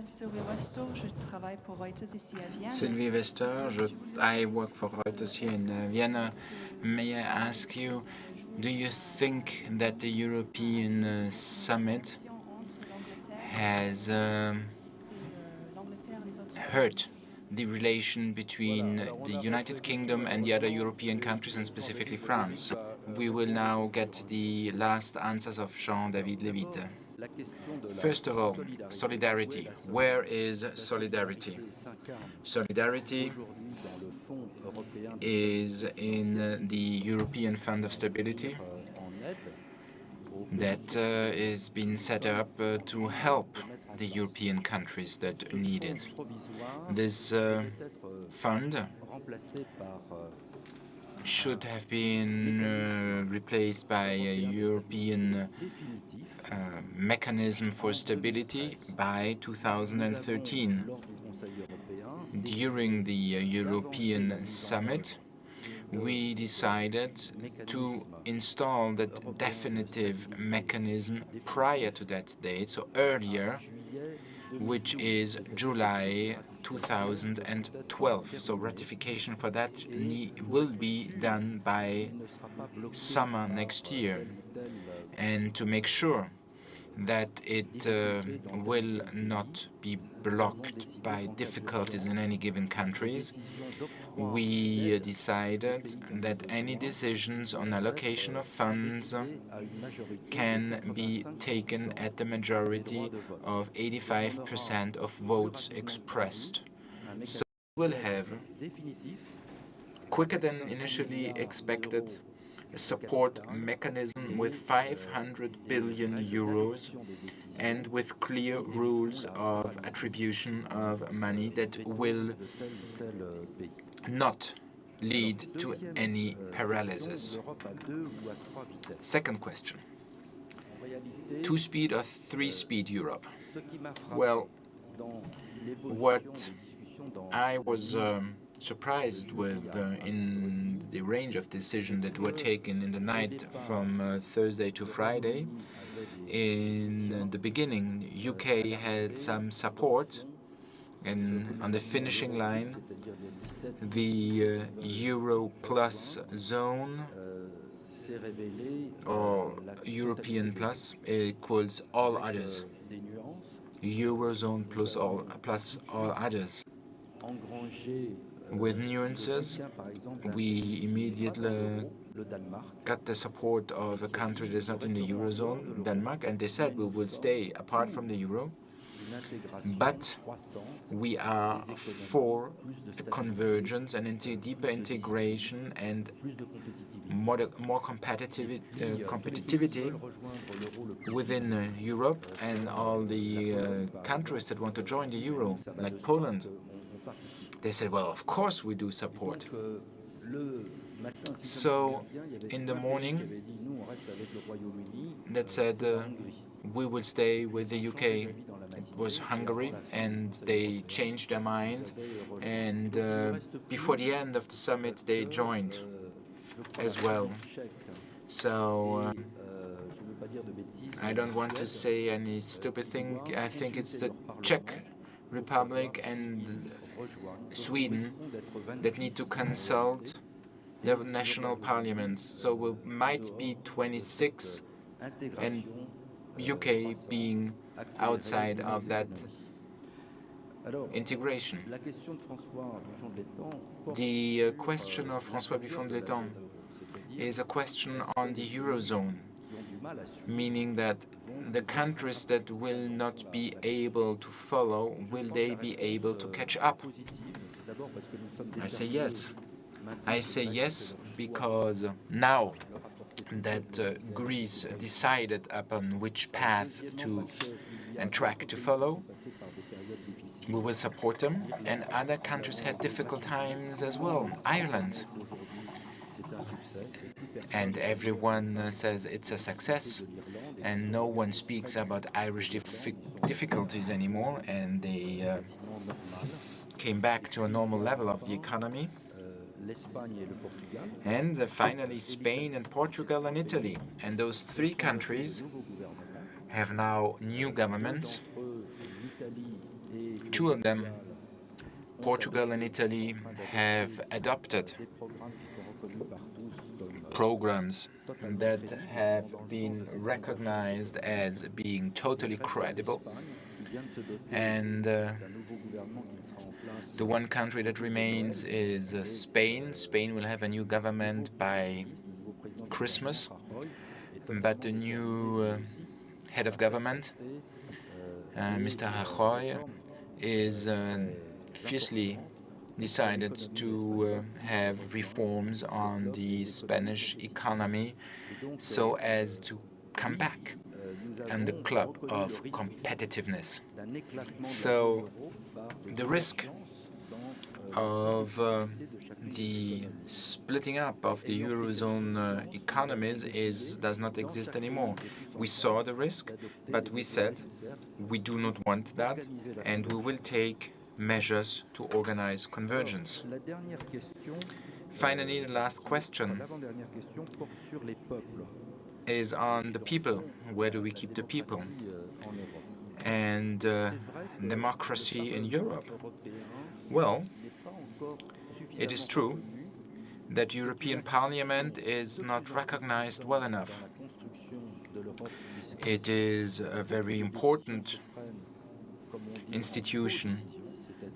Sylvie Wester, I work for Reuters here in Vienna. May I ask you, do you think that the European summit has hurt the relation between the United Kingdom and the other European countries, and specifically France? We will now get the last answers of Jean-David Levitte. First of all, solidarity. Where is solidarity? Solidarity is in the European Fund of Stability that is been set up to help the European countries that need it. This fund should have been replaced by a European mechanism for stability by 2013. During the European summit, we decided to install that definitive mechanism prior to that date, so earlier, which is July 2012. So ratification for that will be done by summer next year. And to make sure that it will not be blocked by difficulties in any given countries, we decided that any decisions on allocation of funds can be taken at the majority of 85% of votes expressed. So we will have, quicker than initially expected, a support mechanism with 500 billion euros and with clear rules of attribution of money that will not lead to any paralysis. Second question. Two-speed or three-speed Europe? Well, what I was surprised with in the range of decisions that were taken in the night from Thursday to Friday. In the beginning, UK had some support, and on the finishing line, the Euro Plus zone, or European Plus, equals all others. Eurozone plus all others. With nuances, we immediately got the support of a country that is not in the Eurozone, Denmark, and they said we will stay apart from the Euro, but we are for convergence and deeper integration and more competitivity within Europe, and all the countries that want to join the Euro, like Poland. They said, well, of course we do support. So in the morning, that said, we will stay with the UK. It was Hungary, and they changed their mind, and before the end of the summit, they joined as well. So I don't want to say any stupid thing. I think it's the Czech Republic and Sweden that need to consult their national parliaments. So we might be 26, and UK being outside of that integration. The question of François Buffon de l'Étang is a question on the Eurozone, meaning that the countries that will not be able to follow, will they be able to catch up? I say yes. I say yes because now that Greece decided upon which path and track to follow, we will support them, and other countries had difficult times as well. Ireland. And everyone says it's a success, and no one speaks about Irish difficulties anymore, and they came back to a normal level of the economy. And finally, Spain and Portugal and Italy. And those three countries have now new governments, Two of them, Portugal and Italy, have adopted programs that have been recognized as being totally credible. And the one country that remains is Spain. Spain will have a new government by Christmas, but the new head of government, Mr. Rajoy, is fiercely decided to have reforms on the Spanish economy so as to come back in the club of competitiveness. So the risk of the splitting up of the Eurozone economies does not exist anymore. We saw the risk, but we said we do not want that, and we will take measures to organize convergence. Finally, the last question is on the people. Where do we keep the people? And democracy in Europe. Well, it is true that European Parliament is not recognized well enough. It is a very important institution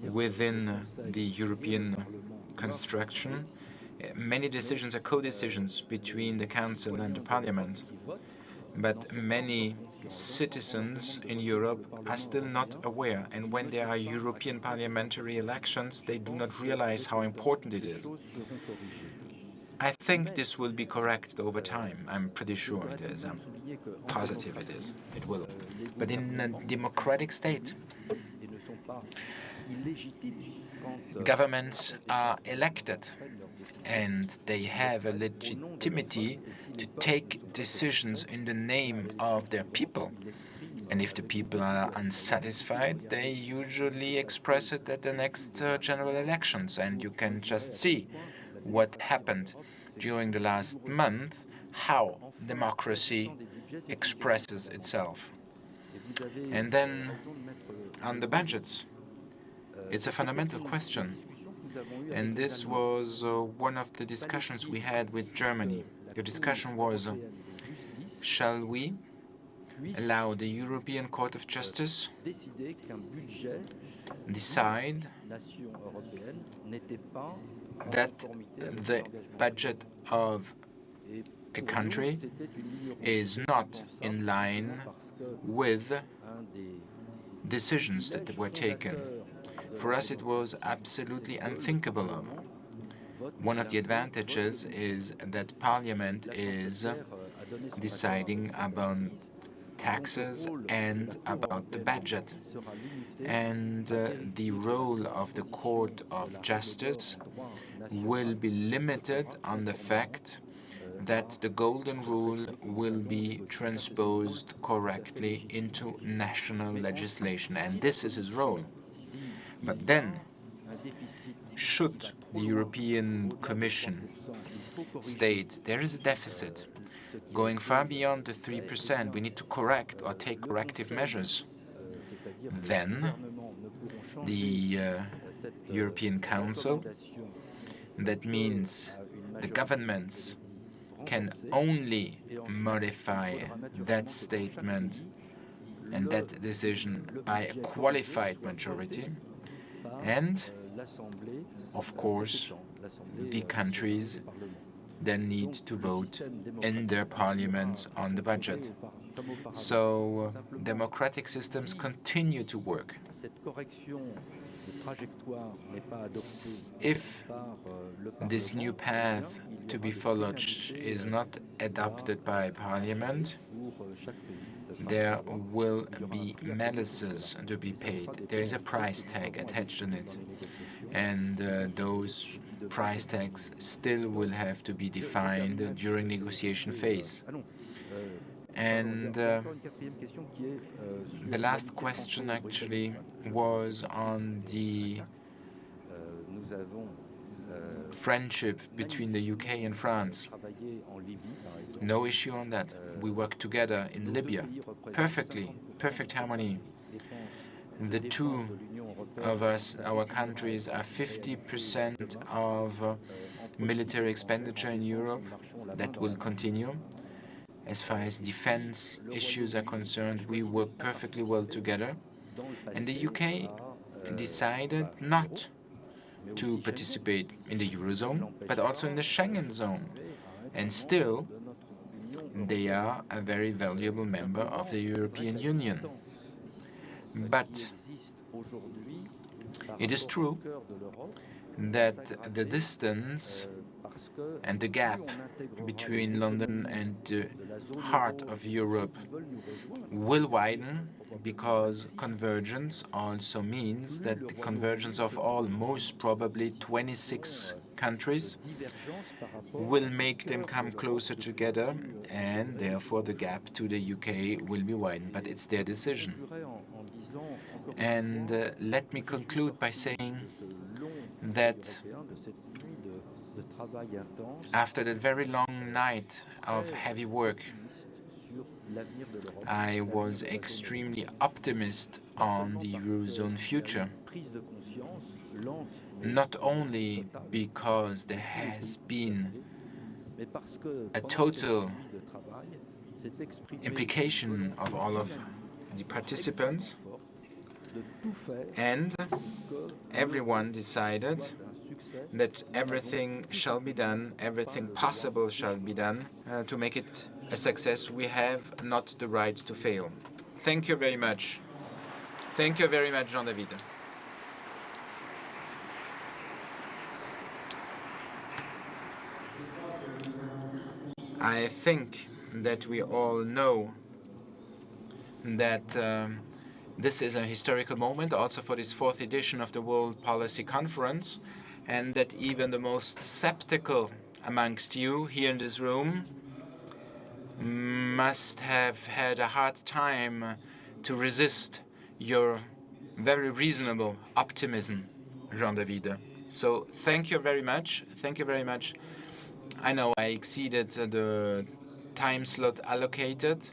within the European construction. Many decisions are co-decisions between the Council and the Parliament, but many citizens in Europe are still not aware, and when there are European parliamentary elections, they do not realize how important it is. I think this will be corrected over time. I'm pretty sure it is. I'm positive it is. It will. But in a democratic state, governments are elected and they have a legitimacy to take decisions in the name of their people. And if the people are unsatisfied, they usually express it at the next general elections. And you can just see what happened during the last month, how democracy expresses itself. And then on the budgets, it's a fundamental question. And this was one of the discussions we had with Germany. The discussion was, shall we allow the European Court of Justice decide that the budget of a country is not in line with decisions that were taken? For us, it was absolutely unthinkable of. One of the advantages is that Parliament is deciding about taxes and about the budget. And the role of the Court of Justice will be limited on the fact that the Golden Rule will be transposed correctly into national legislation. And this is his role. But then, should the European Commission state there is a deficit going far beyond the 3%, we need to correct or take corrective measures, then the European Council, that means the governments, can only modify that statement and that decision by a qualified majority. And, of course, the countries then need to vote in their parliaments on the budget. So democratic systems continue to work. If this new path to be followed is not adopted by Parliament, there will be malices to be paid. There is a price tag attached on it, and those price tags still will have to be defined during negotiation phase. And the last question actually was on the friendship between the UK and France. No issue on that. We work together in Libya perfectly, perfect harmony. The two of us, our countries, are 50% of military expenditure in Europe. That will continue. As far as defense issues are concerned, we work perfectly well together. And the UK decided not to participate in the Eurozone, but also in the Schengen zone. And still, they are a very valuable member of the European Union. But it is true that the distance and the gap between London and the heart of Europe will widen, because convergence also means that the convergence of all, most probably 26 countries, will make them come closer together, and therefore the gap to the UK will be widened. But it's their decision. And let me conclude by saying that after that very long night of heavy work, I was extremely optimistic on the Eurozone future, not only because there has been a total implication of all of the participants, and everyone decided that everything shall be done, everything possible shall be done to make it a success. We have not the right to fail. Thank you very much. Thank you very much, Jean-David. I think that we all know that this is a historical moment also for this fourth edition of the World Policy Conference, and that even the most skeptical amongst you here in this room must have had a hard time to resist your very reasonable optimism, Jean-David. So thank you very much. Thank you very much. I know I exceeded the time slot allocated.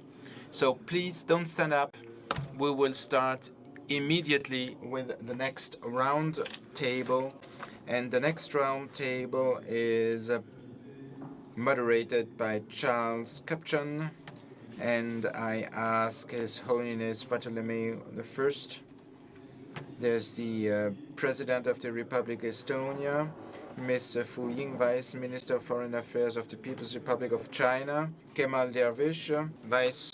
So please don't stand up. We will start immediately with the next round table. And the next round table is moderated by Charles Kupchan. And I ask His Holiness Bartholomew I. There's the President of the Republic of Estonia, Ms. Fu Ying, Vice Minister of Foreign Affairs of the People's Republic of China, Kemal Dervish, Vice